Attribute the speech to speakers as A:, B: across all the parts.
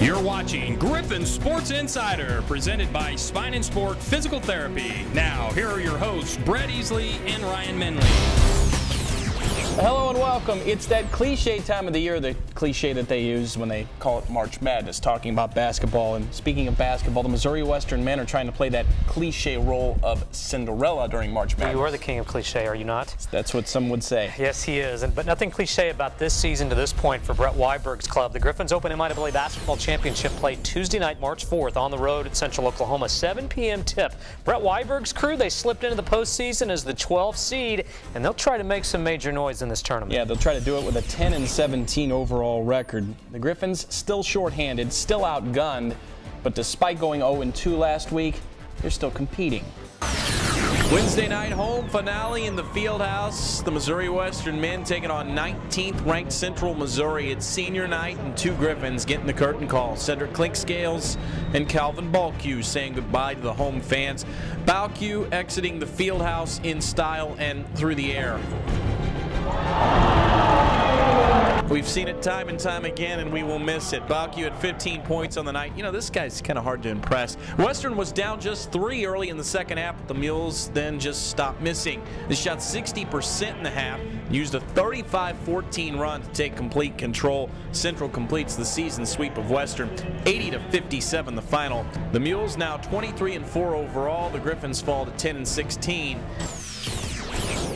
A: You're watching Griffon Sports Insider, presented by Spine and Sport Physical Therapy. Now, here are your hosts, Brett Easley and Ryan Menley.
B: Hello and welcome. It's that cliche time of the year, the cliche that they use when they call it March Madness, talking about basketball. And speaking of basketball, the Missouri Western men are trying to play that cliche role of Cinderella during March Madness.
C: You are the king of cliche, are you not?
B: That's what some would say.
C: Yes, he is. But nothing cliche about this season to this point for Brett Weiberg's club. The Griffons open MIAA Basketball Championship play Tuesday night, March 4th on the road at Central Oklahoma. 7 p.m. tip. Brett Weiberg's crew, they slipped into the postseason as the 12th seed, and they'll try to make some major noise in this tournament.
B: Yeah, they'll try to do it with a 10-17 overall record. The Griffons still shorthanded, still outgunned, but despite going 0-2 last week, they're still competing.
D: Wednesday night home finale in the Fieldhouse. The Missouri Western men taking on 19th ranked Central Missouri. It's senior night and two Griffons getting the curtain call. Cedric Clinkscales and Calvin Balkew saying goodbye to the home fans. Balkew exiting the Fieldhouse in style and through the air. We've seen it time and time again, and we will miss it. Balkew had 15 points on the night. You know, this guy's kind of hard to impress. Western was down just 3 early in the second half, but the Mules then just stopped missing. They shot 60% in the half, used a 35-14 run to take complete control. Central completes the season sweep of Western, 80-57 the final. The Mules now 23-4 overall. The Griffons fall to 10-16.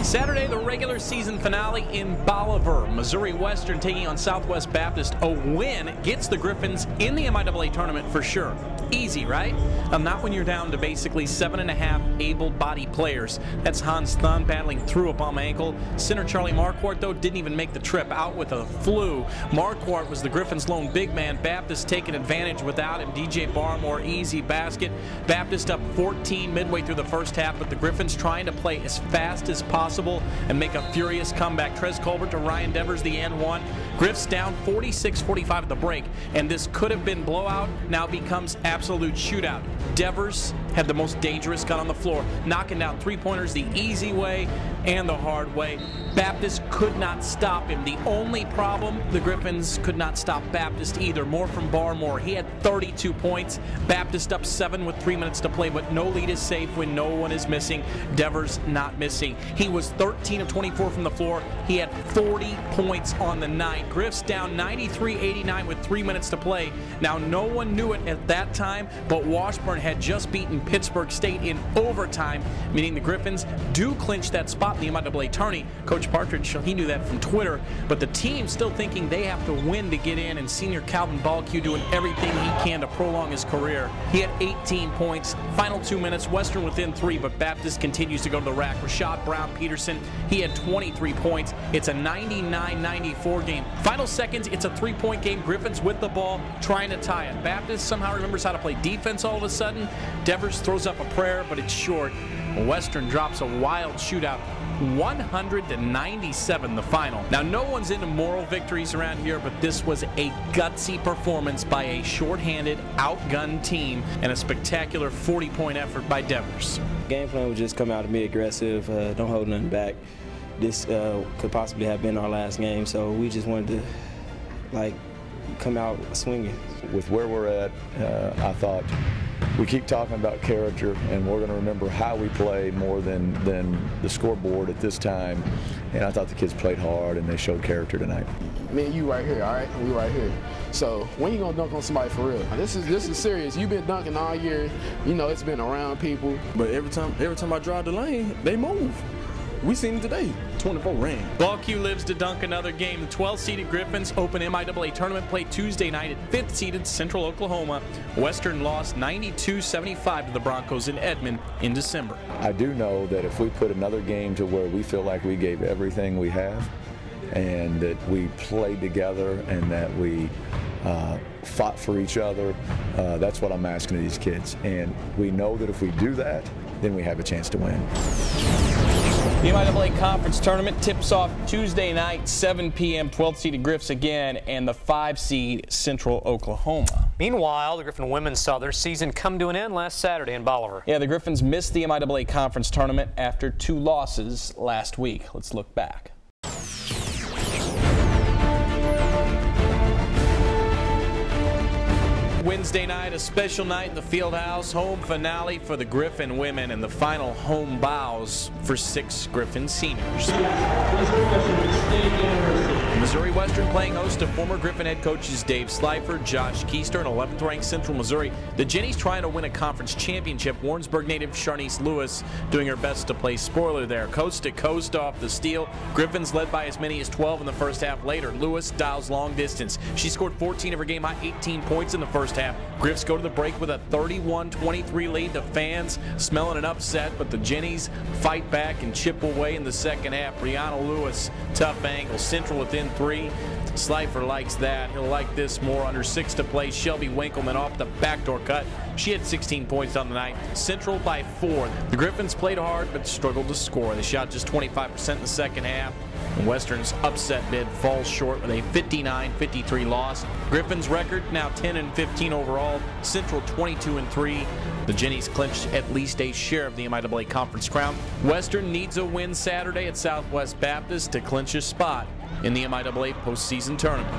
D: Saturday, the regular season finale in Bolivar. Missouri Western taking on Southwest Baptist. A win gets the Griffons in the MIAA tournament for sure. Easy, right? Not when you're down to basically 7.5 able-bodied players. That's Hans Thun battling through a bum ankle. Center Charlie Marquardt, though, didn't even make the trip, out with a flu. Marquardt was the Griffons' lone big man. Baptist taking advantage without him. DJ Barmore, easy basket. Baptist up 14 midway through the first half, but the Griffons trying to play as fast as possible and make a furious comeback. Trez Colbert to Ryan Devers, the and one. Griffs down 46-45 at the break, and this could have been blowout, now becomes absolute shootout. Devers had the most dangerous gun on the floor, knocking down three-pointers the easy way and the hard way. Baptist could not stop him. The only problem, the Griffons could not stop Baptist either. More from Barmore. He had 32 points. Baptist up 7 with 3 minutes to play, but no lead is safe when no one is missing. Devers not missing. He was 13 of 24 from the floor. He had 40 points on the night. Griffs down 93-89 with 3 minutes to play. Now, no one knew it at that time, but Washburn had just beaten Pittsburgh State in overtime, meaning the Griffons do clinch that spot in the MIAA tourney. Coach Partridge, he knew that from Twitter, but the team still thinking they have to win to get in, and senior Calvin Balkew doing everything he can to prolong his career. He had 18 points. Final 2 minutes, Western within 3, but Baptist continues to go to the rack. Rashad Brown-Peterson, he had 23 points. It's a 99-94 game. Final seconds, it's a 3-point game. Griffons with the ball, trying to tie it. Baptist somehow remembers how to play defense all of a sudden. Devers throws up a prayer, but it's short. Western drops a wild shootout, 100-97 the final. Now, no one's into moral victories around here, but this was a gutsy performance by a shorthanded, outgunned team and a spectacular 40-point effort by Devers.
E: Game plan was just come out and be aggressive, don't hold nothing back. This could possibly have been our last game, so we just wanted to come out swinging.
F: With where we're at, I thought we keep talking about character, and we're going to remember how we play more than the scoreboard at this time. And I thought the kids played hard, and they showed character tonight.
G: Me and you right here, all right? We right here. So when you gonna dunk on somebody for real? This is serious. You've been dunking all year. You know it's been around people.
H: But every time I drive the lane, they move. We seen it today. 24 ran.
D: Balkew lives to dunk another game. The 12-seeded Griffons open MIAA tournament play Tuesday night at 5th-seeded Central Oklahoma. Western lost 92-75 to the Broncos in Edmond in December.
F: I do know that if we put another game to where we feel like we gave everything we have, and that we played together, and that we fought for each other, that's what I'm asking of these kids. And we know that if we do that, then we have a chance to win.
B: The MIAA Conference Tournament tips off Tuesday night, 7 p.m., 12th-seeded Griffs again, and the 5-seed Central Oklahoma.
C: Meanwhile, the Griffon women saw their season come to an end last Saturday in Bolivar.
B: Yeah, the Griffons missed the MIAA Conference Tournament after 2 losses last week. Let's look back.
D: Wednesday night, a special night in the Fieldhouse, home finale for the Griffon women and the final home bows for 6 Griffon seniors. Missouri Western playing host to former Griffon head coaches Dave Slifer, Josh Keister, and 11th-ranked Central Missouri. The Jennies trying to win a conference championship. Warrensburg native Sharnice Lewis doing her best to play spoiler there. Coast to coast off the steal. Griffin's led by as many as 12 in the first half. Later, Lewis dials long distance. She scored 14 of her game-high 18 points in the first half. Griffs go to the break with a 31-23 lead. The fans smelling an upset, but the Jennies fight back and chip away in the second half. Brianna Lewis, tough angle. Central within 3. Slifer likes that. He'll like this more. Under 6 to play. Shelby Winkleman off the backdoor cut. She had 16 points on the night. Central by 4. The Griffins played hard but struggled to score. They shot just 25% in the second half. And Western's upset bid falls short with a 59-53 loss. Griffin's record now 10-15 overall. Central 22-3. The Jennies clinched at least a share of the MIAA Conference crown. Western needs a win Saturday at Southwest Baptist to clinch a spot in the MIAA postseason tournament.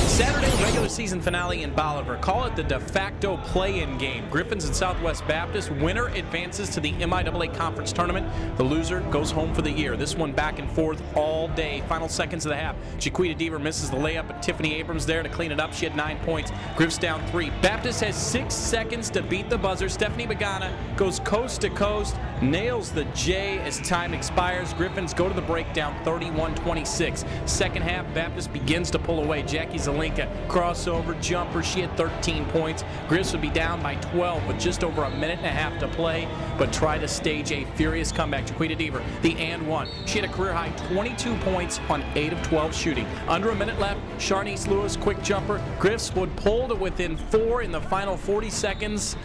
D: Saturday regular season finale in Bolivar. Call it the de facto play-in game. Griffins and Southwest Baptist. Winner advances to the MIAA Conference tournament. The loser goes home for the year. This one back and forth all day. Final seconds of the half. Chiquita Deaver misses the layup, but Tiffany Abrams there to clean it up. She had 9 points. Griffs down 3. Baptist has 6 seconds to beat the buzzer. Stephanie Bagana goes coast to coast, nails the J as time expires. Griffins go to the break down 31-26. Second half, Baptist begins to pull away. Jackie Zelinka crossover jumper. She had 13 points. Griffs would be down by 12 with just over a minute and a half to play, but try to stage a furious comeback. Chiquita Deaver, the and one. She had a career high 22 points on 8 of 12 shooting. Under a minute left, Sharnice Lewis, quick jumper. Griffs would pull to within 4 in the final 40 seconds,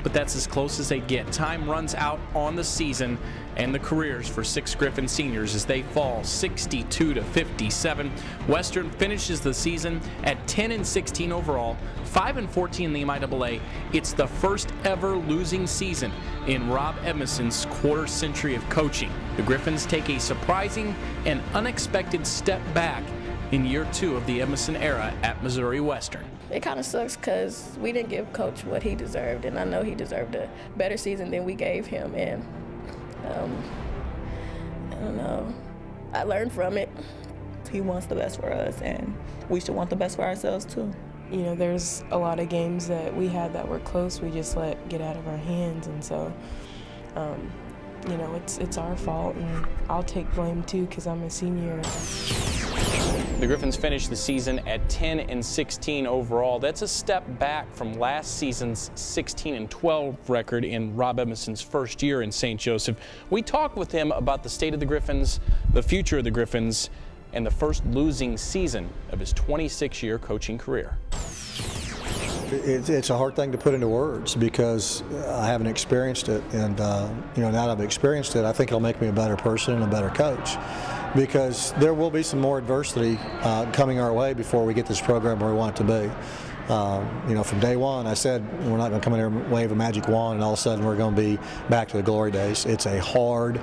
D: but that's as close as they get. Time runs out on the season and the careers for 6 Griffon seniors as they fall 62-57. Western finishes the season at 10-16 overall, 5-14 in the MIAA. It's the first ever losing season in Rob Edmondson's quarter century of coaching. The Griffins take a surprising and unexpected step back in year 2 of the Edmondson era at Missouri Western.
I: It kind of sucks because we didn't give Coach what he deserved, and I know he deserved a better season than we gave him, and I don't know. I learned from it.
J: He wants the best for us, and we should want the best for ourselves too.
K: You know, there's a lot of games that we had that were close, we just let get out of our hands, and so, you know, it's our fault, and I'll take blame too because I'm a senior.
B: The Griffins finished the season at 10-16 overall. That's a step back from last season's 16-12 record in Rob Edmondson's first year in St. Joseph. We talked with him about the state of the Griffins, the future of the Griffins, and the first losing season of his 26-year coaching career.
L: It's a hard thing to put into words because I haven't experienced it, and you know, now that I've experienced it, I think it'll make me a better person and a better coach, because there will be some more adversity coming our way before we get this program where we want it to be. You know, from day one, I said we're not going to come in here and wave a magic wand and all of a sudden we're going to be back to the glory days. It's a hard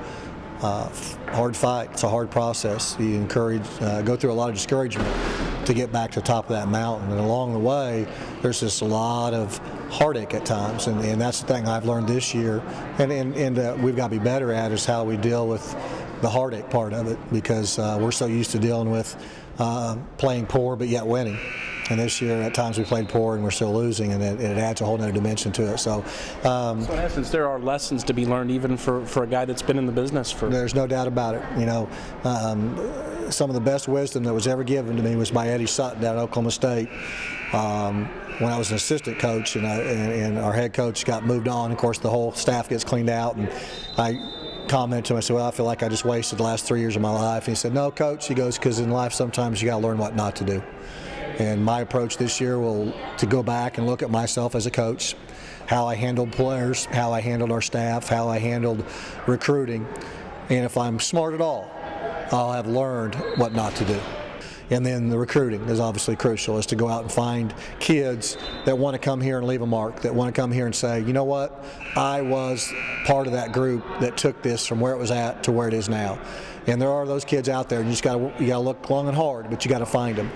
L: fight. It's a hard process. You go through a lot of discouragement to get back to the top of that mountain, and along the way there's just a lot of heartache at times, and that's the thing I've learned this year, and we've got to be better at is how we deal with the heartache part of it, because we're so used to dealing with playing poor but yet winning. And this year, at times, we played poor and we're still losing, and it adds a whole other dimension to it. So
B: in essence, there are lessons to be learned even for a guy that's been in the business for.
L: There's no doubt about it. You know, some of the best wisdom that was ever given to me was by Eddie Sutton down at Oklahoma State. When I was an assistant coach and our head coach got moved on, of course, the whole staff gets cleaned out, and I commented to him, I said, well, I feel like I just wasted the last 3 years of my life. And he said, no, Coach, he goes, because in life sometimes you got to learn what not to do. And my approach this year will to go back and look at myself as a coach, how I handled players, how I handled our staff, how I handled recruiting. And if I'm smart at all, I'll have learned what not to do. And then the recruiting is obviously crucial, is to go out and find kids that want to come here and leave a mark, that want to come here and say, you know what, I was part of that group that took this from where it was at to where it is now. And there are those kids out there, and you got to look long and hard, but you got to find them.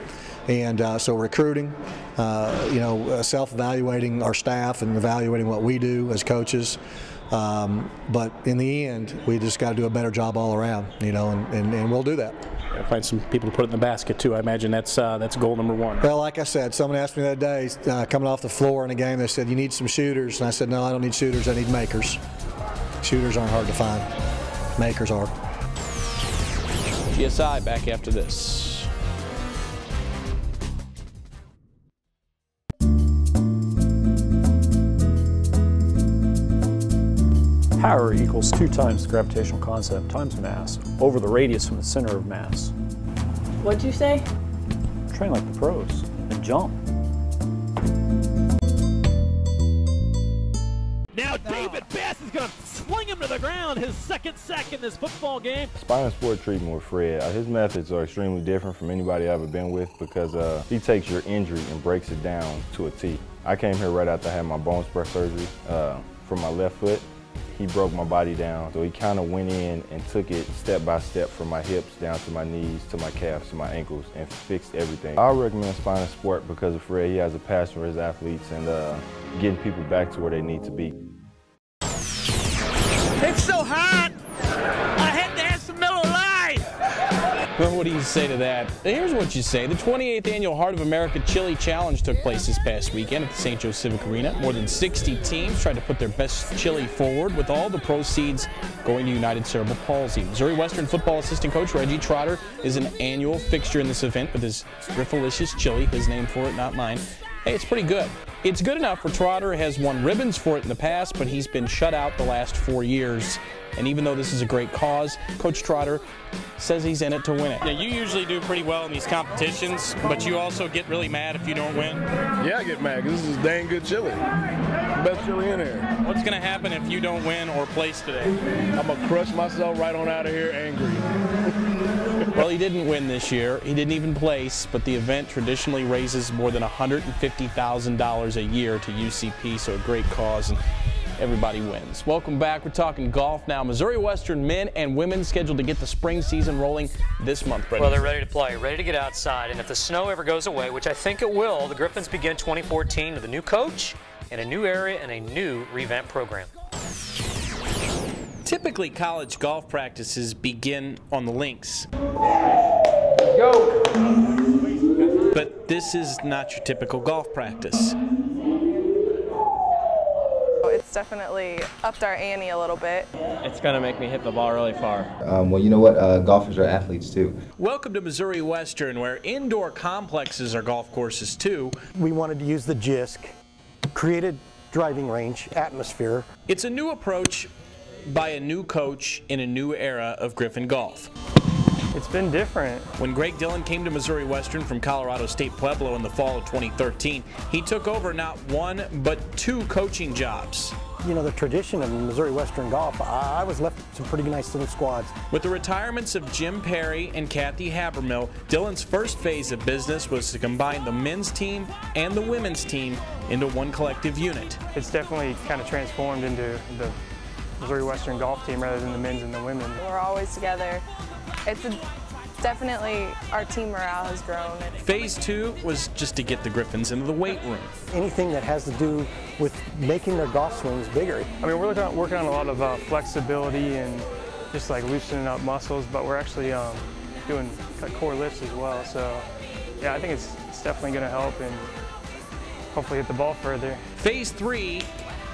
L: And so recruiting, self-evaluating our staff and evaluating what we do as coaches. But in the end, we just got to do a better job all around, and we'll do that.
B: Find some people to put it in the basket too. I imagine that's goal number one.
L: Well, like I said, someone asked me the other day, coming off the floor in a game, they said, you need some shooters. And I said, no, I don't need shooters, I need makers. Shooters aren't hard to find. Makers are.
B: GSI back after this.
M: Power equals 2 times the gravitational constant times mass over the radius from the center of mass.
I: What'd you say?
M: Train like the pros and jump.
N: Now David Bass is going to sling him to the ground, his second sack in this football game.
O: Spinal sport treatment with Fred, his methods are extremely different from anybody I've ever been with because he takes your injury and breaks it down to a T. I came here right after I had my bone spur surgery for my left foot. He broke my body down, so he kind of went in and took it step by step from my hips down to my knees, to my calves, to my ankles, and fixed everything. I recommend Spinal Sport because of Fred. He has a passion for his athletes and getting people back to where they need to be.
N: It's so hot, I had to have some Miller Lite.
B: Well, what do you say to that? Here's what you say. The 28th Annual Heart of America Chili Challenge took place this past weekend at the St. Joe Civic Arena. More than 60 teams tried to put their best chili forward, with all the proceeds going to United Cerebral Palsy. Missouri Western football assistant coach Reggie Trotter is an annual fixture in this event with his Griffalicious chili, his name for it, not mine. Hey, it's pretty good. It's good enough for Trotter, has won ribbons for it in the past, but he's been shut out the last 4 years. And even though this is a great cause, Coach Trotter says he's in it to win it.
P: Yeah, you usually do pretty well in these competitions, but you also get really mad if you don't win.
H: Yeah, I get mad because this is dang good chili. Best chili in here.
P: What's going to happen if you don't win or place today?
H: I'm going to crush myself right on out of here angry.
B: Well, he didn't win this year. He didn't even place, but the event traditionally raises more than $150,000 a year to UCP, so a great cause, and everybody wins. Welcome back. We're talking golf now. Missouri Western men and women scheduled to get the spring season rolling this month, Brett.
C: Well, they're ready to play, ready to get outside, and if the snow ever goes away, which I think it will, the Griffons begin 2014 with a new coach and a new area and a new revamped program.
B: Typically, college golf practices begin on the links.
Q: Go!
B: But this is not your typical golf practice.
R: It's definitely upped our ante a little bit.
Q: It's going to make me hit the ball really far.
S: Well, you know what? Golfers are athletes too.
B: Welcome to Missouri Western, where indoor complexes are golf courses too.
T: We wanted to use the JISC, created driving range, atmosphere.
B: It's a new approach by a new coach in a new era of Griffon golf.
Q: It's been different.
B: When Greg Dillon came to Missouri Western from Colorado State Pueblo in the fall of 2013, he took over not one but 2 coaching jobs.
T: You know, the tradition of Missouri Western golf, I was left with some pretty nice little squads.
B: With the retirements of Jim Perry and Kathy Habermill, Dillon's first phase of business was to combine the men's team and the women's team into one collective unit.
Q: It's definitely kind of transformed into the Missouri Western golf team rather than the men's and the women.
R: We're always together. It's definitely, our team morale has grown.
B: Phase 2 was just to get the Griffons into the weight room.
T: Anything that has to do with making their golf swings bigger.
Q: I mean, we're working on a lot of flexibility and just like loosening up muscles, but we're actually doing core lifts as well. So yeah, I think it's definitely going to help and hopefully hit the ball further.
B: Phase 3,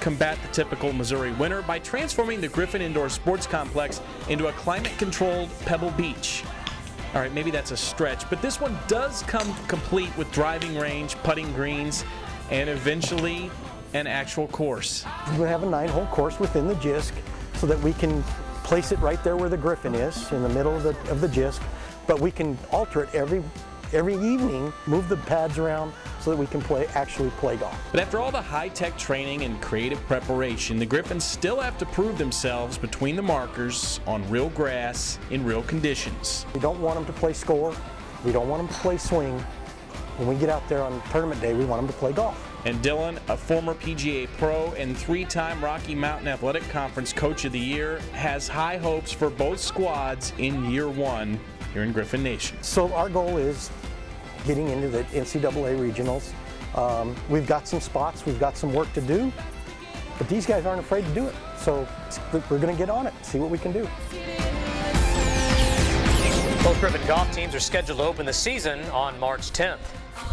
B: combat the typical Missouri winter by transforming the Griffon Indoor Sports Complex into a climate-controlled Pebble Beach. All right, maybe that's a stretch, but this one does come complete with driving range, putting greens, and eventually an actual course.
T: We have a 9-hole course within the JISC so that we can place it right there where the Griffon is, in the middle of the JISC, but we can alter it every evening, move the pads around so that we can actually play golf.
B: But after all the high-tech training and creative preparation, the Griffons still have to prove themselves between the markers on real grass in real conditions.
T: We don't want them to play score. We don't want them to play swing. When we get out there on tournament day, we want them to play golf.
D: And Dylan, a former PGA pro and 3-time Rocky Mountain Athletic Conference Coach of the Year, has high hopes for both squads in year one here in Griffon Nation.
T: So our goal is getting into the NCAA regionals. We've got some spots, we've got some work to do, but these guys aren't afraid to do it. So we're going to get on it, see what we can do.
C: Both Griffon golf teams are scheduled to open the season on March 10th.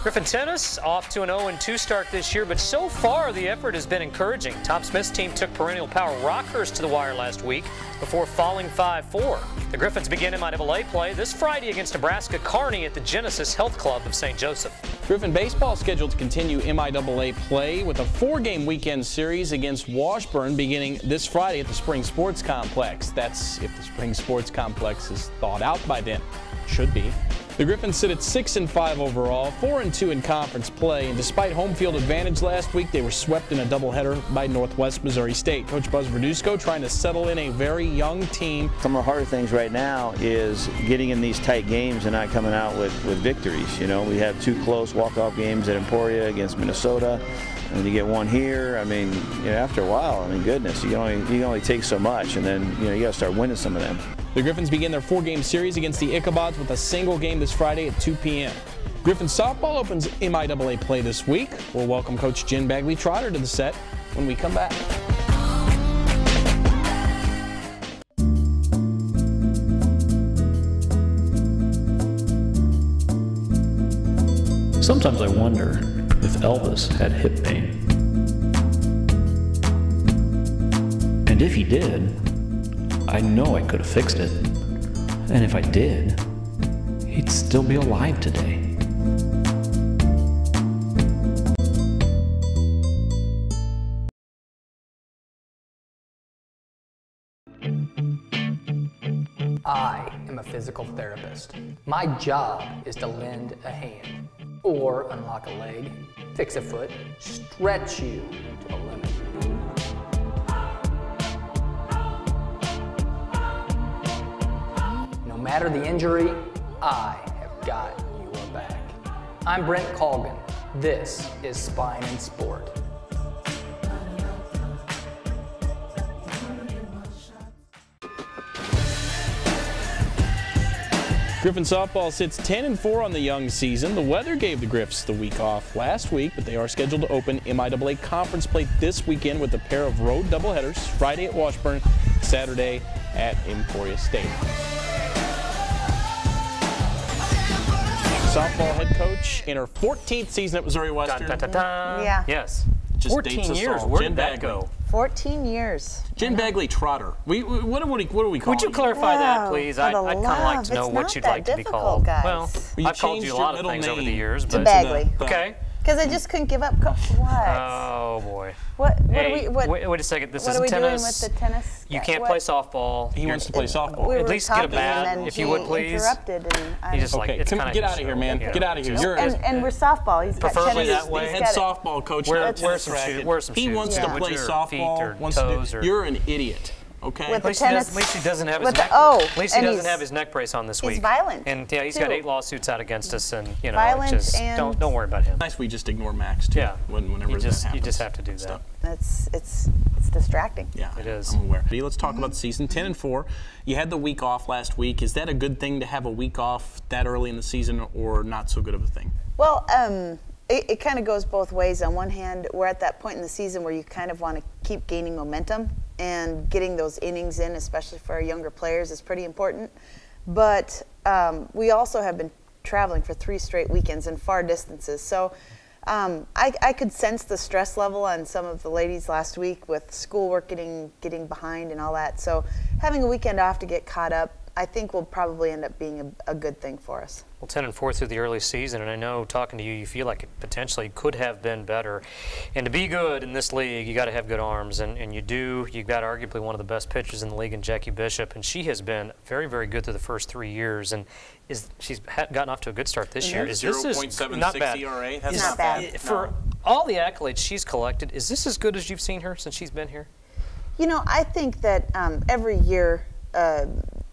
C: Griffon tennis off to an 0-2 start this year, but so far the effort has been encouraging. Tom Smith's team took perennial power Rockhurst to the wire last week before falling 5-4. The Griffons begin MIAA play this Friday against Nebraska Kearney at the Genesis Health Club of St. Joseph.
B: Griffon baseball is scheduled to continue MIAA play with a 4-game weekend series against Washburn beginning this Friday at the Spring Sports Complex. That's if the Spring Sports Complex is thawed out by then. Should be. The Griffons sit at 6-5 overall, 4-2 in conference play, and despite home field advantage last week, they were swept in a doubleheader by Northwest Missouri State. Coach Buzz Verduzco trying to settle in a very young team.
U: Some of the harder things right now is getting in these tight games and not coming out with victories. You know, we have 2 close walk-off games at Emporia against Minnesota, and you get one here. I mean, you know, after a while, I mean, goodness, you can only take so much, and then you got to start winning some of them.
B: The Griffons begin their 4-game series against the Ichabods with a single game this Friday at 2 p.m. Griffon softball opens MIAA play this week. We'll welcome Coach Jen Bagley-Trotter to the set when we come back.
M: Sometimes I wonder if Elvis had hip pain. And if he did, I know I could have fixed it. And if I did, he'd still be alive today.
V: I am a physical therapist. My job is to lend a hand, or unlock a leg, fix a foot, stretch you to the limit. No matter the injury, I have got your back. I'm Brent Colgan. This is Spine and Sport.
B: Griffon softball sits 10-4 on the young season. The weather gave the Griffs the week off last week, but they are scheduled to open MIAA conference play this weekend with a pair of road doubleheaders, Friday at Washburn, Saturday at Emporia State. Softball head coach in her 14th season at Missouri Western.
C: Dun, dun, dun, dun.
W: Yeah.
C: Yes.
B: Just
C: 14 years. Where did that go?
W: 14 years.
B: Jen Bagley-Trotter. What do we call
C: Would you clarify that, please? I'd kind of like to know what you'd like to be called.
W: Guys.
C: Well, I've called you a lot of things over the years, but
W: Bagley.
C: Okay.
W: Because I just couldn't give up. What?
C: Oh boy.
W: What
C: hey,
W: are we?
C: Wait a second. This
W: what
C: is
W: are we
C: tennis.
W: doing with the tennis?
C: You can't play softball.
B: He wants to play softball.
W: We
C: At least get a bat, if you would, please.
W: Interrupted, and
C: He just like it's kind of
B: get out of here, man. Get out of here.
W: And we're softball. He's got
C: preferably
W: tennis.
C: that way.
B: Head softball coach.
C: Wear some shoes.
B: He wants to play softball. You're an idiot. Okay.
W: With the tennis.
C: At least he doesn't have his neck. At least he doesn't have his neck brace on this week.
W: He's violent.
C: And yeah, he's got 8 lawsuits out against us, and you know,
W: violent
C: just
W: and
C: don't worry about him.
B: Nice, we just ignore Max too.
C: Yeah.
B: Whenever
C: you just
B: that happens.
C: You just have to do that.
W: It's distracting.
B: Yeah,
C: it is.
B: I'm aware. Let's talk about the season. 10-4. You had the week off last week. Is that a good thing to have a week off that early in the season, or not so good of a thing?
W: Well, it kind of goes both ways. On one hand, we're at that point in the season where you kind of want to keep gaining momentum, and getting those innings in, especially for our younger players, is pretty important. But we also have been traveling for 3 straight weekends in far distances. So I could sense the stress level on some of the ladies last week with schoolwork getting behind and all that. So having a weekend off to get caught up, I think will probably end up being a good thing for us.
C: Well, 10-4 through the early season, and I know talking to you, you feel like it potentially could have been better. And to be good in this league, you got to have good arms, and you do. You've got arguably one of the best pitchers in the league in Jackie Bishop, and she has been very, very good through the first 3 years, and she's gotten off to a good start this year. This is not bad.
B: ERA. That's
W: not bad.
C: For all the accolades she's collected, is this as good as you've seen her since she's been here?
W: You know, I think that every year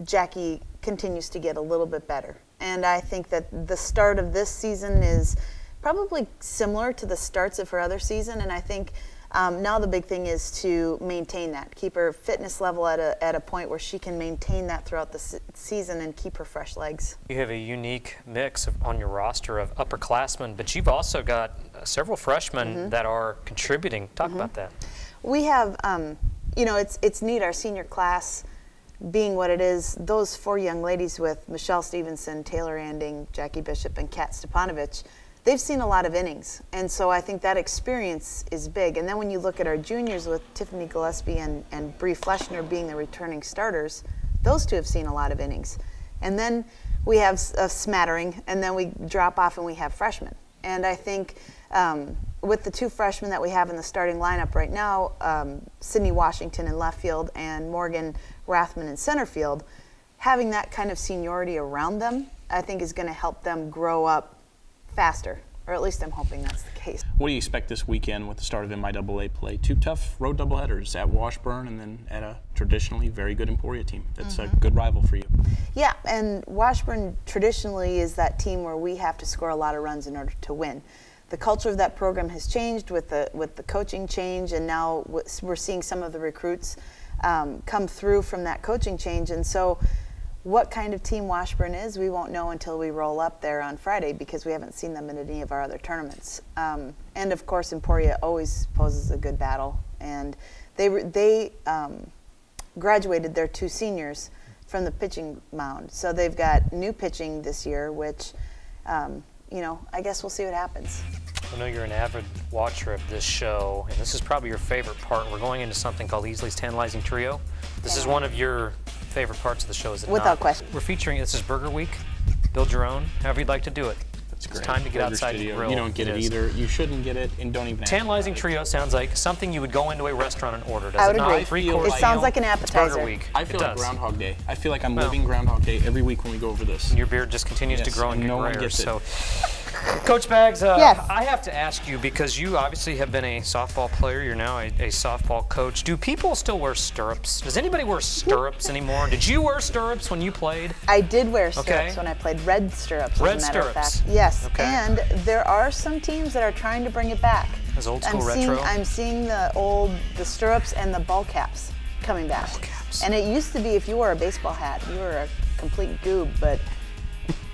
W: Jackie continues to get a little bit better. And I think that the start of this season is probably similar to the starts of her other season. And I think now the big thing is to maintain that, keep her fitness level at a point where she can maintain that throughout the season and keep her fresh legs.
C: You have a unique mix on your roster of upperclassmen, but you've also got several freshmen that are contributing. Talk about that.
W: We have, you know, it's neat, our senior class being what it is. Those 4 young ladies with Michelle Stevenson, Taylor Anding, Jackie Bishop, and Kat Stepanovich, they've seen a lot of innings, and so I think that experience is big. And then when you look at our juniors with Tiffany Gillespie and Bree Fleschner being the returning starters, those 2 have seen a lot of innings. And then we have a smattering, and then we drop off and we have freshmen. And I think with the 2 freshmen that we have in the starting lineup right now, Sydney Washington in left field and Morgan Rathman in center field, having that kind of seniority around them, I think is going to help them grow up faster, or at least I'm hoping that's the case.
B: What do you expect this weekend with the start of MIAA play? 2 tough road doubleheaders at Washburn and then at a traditionally very good Emporia team. That's a good rival for you.
W: Yeah, and Washburn traditionally is that team where we have to score a lot of runs in order to win. The culture of that program has changed with the coaching change, and now we're seeing some of the recruits come through from that coaching change. And so what kind of team Washburn is, we won't know until we roll up there on Friday, because we haven't seen them in any of our other tournaments. And of course, Emporia always poses a good battle, and they graduated their 2 seniors from the pitching mound. So they've got new pitching this year, which, you know, I guess we'll see what happens.
C: I know you're an avid watcher of this show, and this is probably your favorite part. We're going into something called Easley's Tantalizing Trio. This is one of your favorite parts of the show, is it not?
W: Without question.
C: We're featuring, this is Burger Week. Build your own, however you'd like to do it.
B: That's great.
C: It's time to get
B: Burger
C: outside
B: Studio.
C: and grill.
B: You don't get it either. You shouldn't get it, and don't even.
C: Tantalizing Trio sounds like something you would go into a restaurant and order, does
W: I would
C: it not?
W: agree. It sounds like an appetizer.
C: It's Burger Week.
B: I feel
C: It
B: like
C: does.
B: Groundhog Day. I feel like I'm living Groundhog Day every week when we go over this.
C: And your beard just continues to grow and get
B: no one
C: grayer.
B: gets it.
C: So, Coach Baggs,
W: Yes.
C: I have to ask you, because you obviously have been a softball player, you're now a softball coach. Do people still wear stirrups? Does anybody wear stirrups anymore? Did you wear stirrups when you played?
W: I did wear stirrups when I played, red stirrups,
C: Red
W: as a matter of
C: stirrups.
W: fact. Yes,
C: Okay.
W: and there are some teams that are trying to bring it back.
C: As old school retro?
W: I'm seeing the stirrups and the ball caps coming back. Ball caps. And it used to be, if you wore a baseball hat, you were a complete goob, but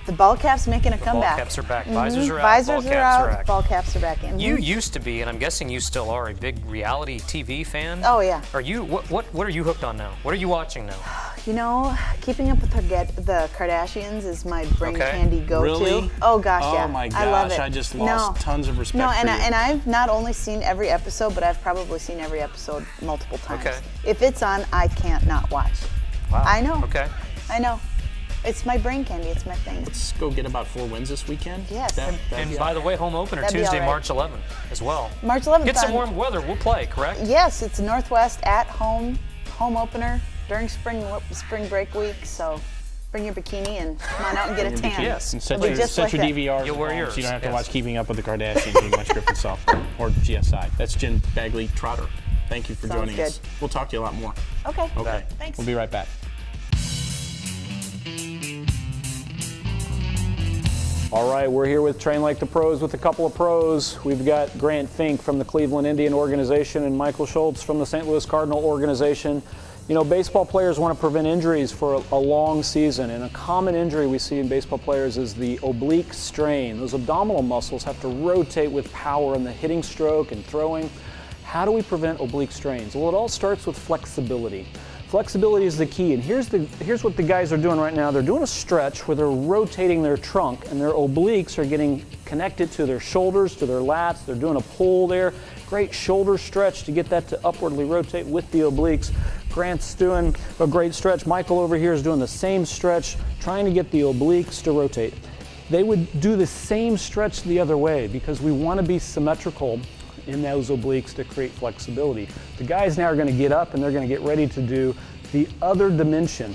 W: the ball caps making a comeback.
C: Ball caps are back. Visors are out.
W: Visors
C: Ball
W: are
C: caps
W: out.
C: are back.
W: Ball caps are back in.
C: You used to be, and I'm guessing you still are, a big reality TV fan.
W: Oh yeah.
C: Are you? What are you hooked on now? What are you watching now?
W: You know, keeping up with the Kardashians is my brain
C: Okay.
W: candy go-to.
B: Really?
W: Oh gosh, yeah.
B: Oh my gosh,
W: I love it.
B: I just lost tons of respect
W: No,
B: for you.
W: and I've not only seen every episode, but I've probably seen every episode multiple times.
C: Okay.
W: If it's on, I can't not watch.
C: Wow.
W: I know.
C: Okay.
W: I know. It's my brain candy. It's my thing.
B: Let's go get about 4 wins this weekend.
W: Yes.
C: And by the way, home opener
W: That'd be
C: Tuesday,
W: all right.
C: March 11th as well.
W: March 11th.
C: Get some
W: on-
C: warm weather. We'll play, correct?
W: Yes, it's Northwest at home opener during spring break week. So bring your bikini and come on out and get a tan.
C: Yes.
B: And set
W: It'll be
B: your,
W: just
B: set
W: like
B: your
W: that.
B: DVRs
C: You'll wear
B: at home
C: yours,
B: so you don't have to
C: yes.
B: watch Keeping Up with the Kardashians and watch Griffon softball or GSI. That's Jen Bagley Trotter. Thank you for
W: Sounds
B: joining
W: good.
B: us. We'll talk to you a lot more.
W: Okay.
B: Okay.
W: Thanks.
B: We'll be right back.
A: All right, we're here with Train Like the Pros with a couple of pros. We've got Grant Fink from the Cleveland Indian organization and Michael Schultz from the St. Louis Cardinal organization. You know, baseball players want to prevent injuries for a long season, and a common injury we see in baseball players is the oblique strain. Those abdominal muscles have to rotate with power in the hitting stroke and throwing. How do we prevent oblique strains? Well, it all starts with flexibility. Flexibility is the key, and here's what the guys are doing right now. They're doing a stretch where they're rotating their trunk, and their obliques are getting connected to their shoulders, to their lats. They're doing a pull there. Great shoulder stretch to get that to upwardly rotate with the obliques. Grant's doing a great stretch. Michael over here is doing the same stretch, trying to get the obliques to rotate. They would do the same stretch the other way because we want to be symmetrical in those obliques to create flexibility. The guys now are going to get up and they're going to get ready to do the other dimension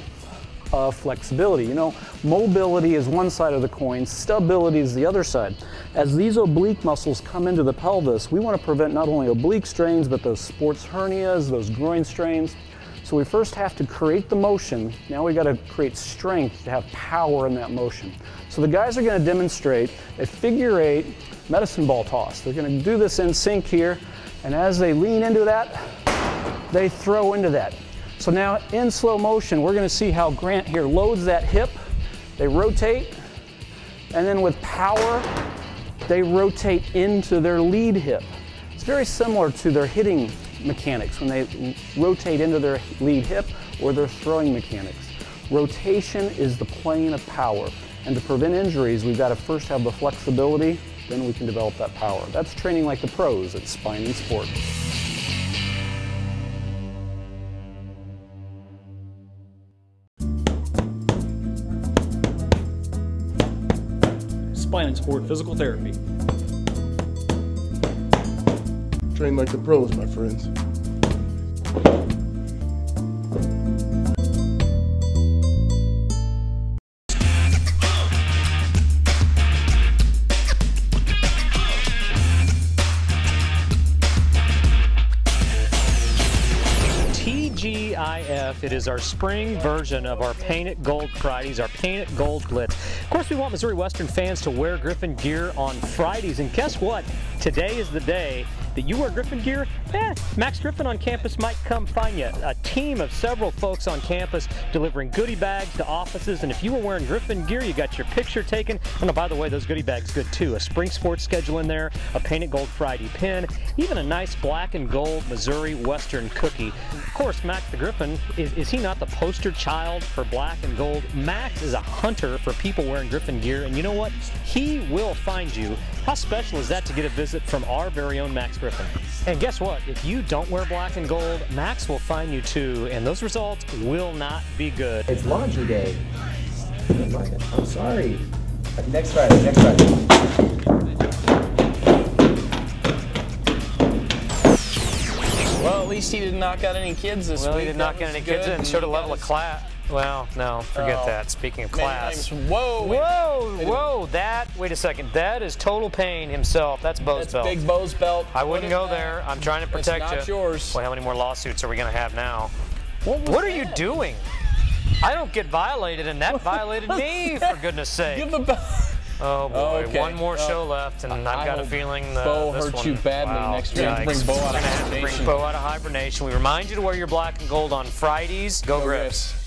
A: of flexibility. You know, mobility is one side of the coin, stability is the other side. As these oblique muscles come into the pelvis, we want to prevent not only oblique strains, but those sports hernias, those groin strains. So So we first have to create the motion. Now we got to create strength to have power in that motion. So the guys are going to demonstrate a figure 8 medicine ball toss. They're going to do this in sync here, and as they lean into that, they throw into that. So now in slow motion, we're going to see how Grant here loads that hip. They rotate, and then with power, they rotate into their lead hip. It's very similar to their hitting mechanics when they rotate into their lead hip or their throwing mechanics. Rotation is the plane of power. And to prevent injuries, we've got to first have the flexibility, then we can develop that power. That's training like the pros at Spine and Sport.
E: Spine and Sport Physical Therapy.
H: Train like the pros, my friends.
C: TGIF, it is our spring version of our Paint It Gold Fridays, our Paint It Gold Blitz. Of course, we want Missouri Western fans to wear Griffon gear on Fridays, and guess what? Today is the day that you wear Griffon gear. Max Griffon on campus might come find you. A team of several folks on campus delivering goodie bags to offices, and if you were wearing Griffon gear, you got your picture taken. Oh, no, by the way, those goodie bags good too. A spring sports schedule in there, a Paint It Gold Friday pin, even a nice black and gold Missouri Western cookie. Of course, Max the Griffon, is he not the poster child for black and gold? Max is a hunter for people wearing Griffon gear, and you know what? He will find you. How special is that to get a visit from our very own Max Griffon? And guess what? If you don't wear black and gold, Max will find you too, and those results will not be good.
S: It's laundry day. I'm sorry. Next Friday, next Friday.
B: Well, at least he didn't knock out any kids this week.
C: Well, he did not get any kids in. Showed a level of class. Well, no, forget that. Speaking of class.
B: Whoa.
C: Whoa. Wait a second. That is Total Pain himself. That's Bo's belt.
B: Big Bo's belt.
C: I wouldn't go there. I'm trying to protect you.
B: It's not yours.
C: Well, how many more lawsuits are we going to have now? What are you doing? I don't get violated, and that violated me, for goodness sake.
B: Give the belt.
C: Oh, boy.
B: Okay.
C: One more show left, and I've got a feeling
B: Bo hurt you badly next year. Bring Bo out of hibernation.
C: Bring Bo out of hibernation. We remind you to wear your black and gold on Fridays. Go Griffs.